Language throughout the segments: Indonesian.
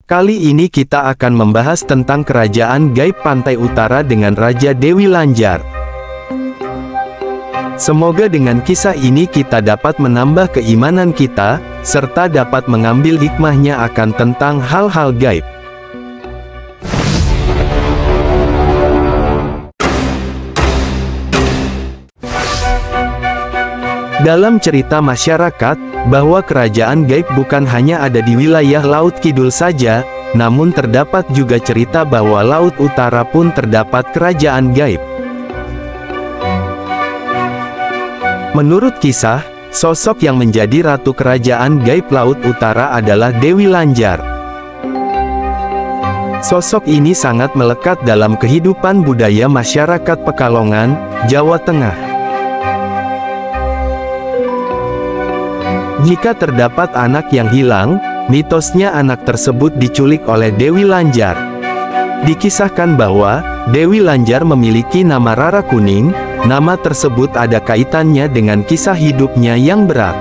Kali ini kita akan membahas tentang kerajaan gaib pantai utara dengan Raja Dewi Lanjar. Semoga dengan kisah ini kita dapat menambah keimanan kita, serta dapat mengambil hikmahnya akan tentang hal-hal gaib. Dalam cerita masyarakat, bahwa kerajaan gaib bukan hanya ada di wilayah Laut Kidul saja, namun terdapat juga cerita bahwa Laut Utara pun terdapat kerajaan gaib. Menurut kisah, sosok yang menjadi ratu kerajaan gaib Laut Utara adalah Dewi Lanjar. Sosok ini sangat melekat dalam kehidupan budaya masyarakat Pekalongan, Jawa Tengah. Jika terdapat anak yang hilang, mitosnya anak tersebut diculik oleh Dewi Lanjar. Dikisahkan bahwa Dewi Lanjar memiliki nama Rara Kuning. Nama tersebut ada kaitannya dengan kisah hidupnya yang berat.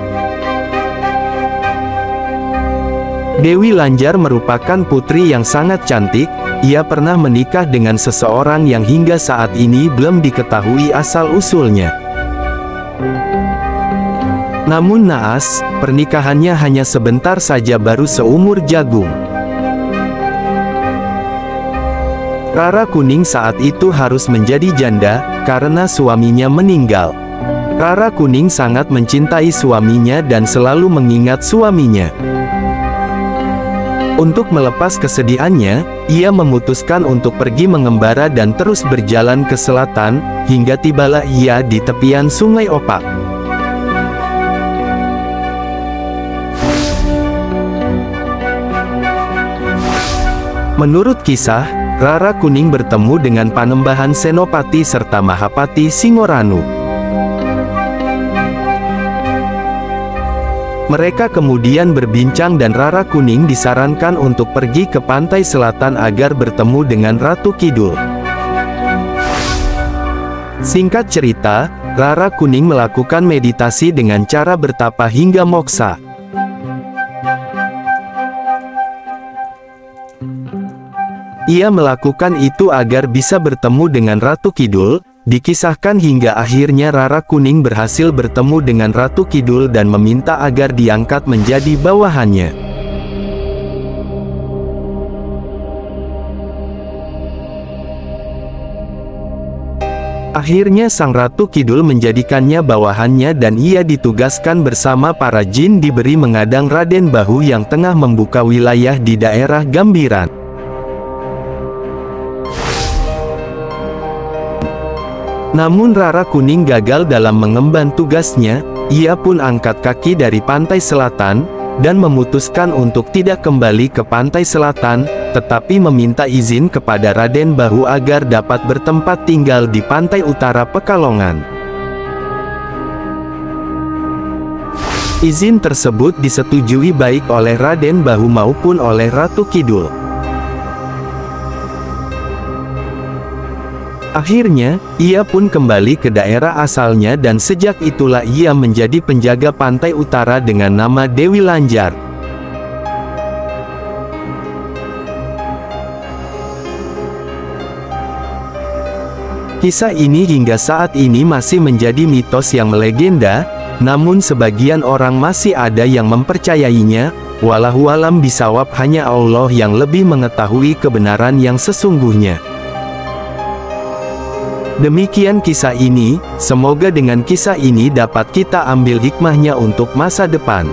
Dewi Lanjar merupakan putri yang sangat cantik. Ia pernah menikah dengan seseorang yang hingga saat ini belum diketahui asal-usulnya. Namun naas, pernikahannya hanya sebentar saja baru seumur jagung. Rara Kuning saat itu harus menjadi janda, karena suaminya meninggal. Rara Kuning sangat mencintai suaminya dan selalu mengingat suaminya. Untuk melepas kesedihannya, ia memutuskan untuk pergi mengembara dan terus berjalan ke selatan, hingga tibalah ia di tepian Sungai Opak. Menurut kisah, Rara Kuning bertemu dengan Panembahan Senopati serta Mahapati Singoranu. Mereka kemudian berbincang dan Rara Kuning disarankan untuk pergi ke pantai selatan agar bertemu dengan Ratu Kidul. Singkat cerita, Rara Kuning melakukan meditasi dengan cara bertapa hingga moksa. Ia melakukan itu agar bisa bertemu dengan Ratu Kidul. Dikisahkan hingga akhirnya Rara Kuning berhasil bertemu dengan Ratu Kidul dan meminta agar diangkat menjadi bawahannya. Akhirnya sang Ratu Kidul menjadikannya bawahannya dan ia ditugaskan bersama para jin diberi mengadang Raden Bahu yang tengah membuka wilayah di daerah Gambiran. Namun Rara Kuning gagal dalam mengemban tugasnya. Ia pun angkat kaki dari pantai selatan, dan memutuskan untuk tidak kembali ke pantai selatan, tetapi meminta izin kepada Raden Bahu agar dapat bertempat tinggal di pantai utara Pekalongan. Izin tersebut disetujui baik oleh Raden Bahu maupun oleh Ratu Kidul. Akhirnya, ia pun kembali ke daerah asalnya dan sejak itulah ia menjadi penjaga pantai utara dengan nama Dewi Lanjar. Kisah ini hingga saat ini masih menjadi mitos yang melegenda, namun sebagian orang masih ada yang mempercayainya. Wallahualam bisawab, hanya Allah yang lebih mengetahui kebenaran yang sesungguhnya. Demikian kisah ini, semoga dengan kisah ini dapat kita ambil hikmahnya untuk masa depan.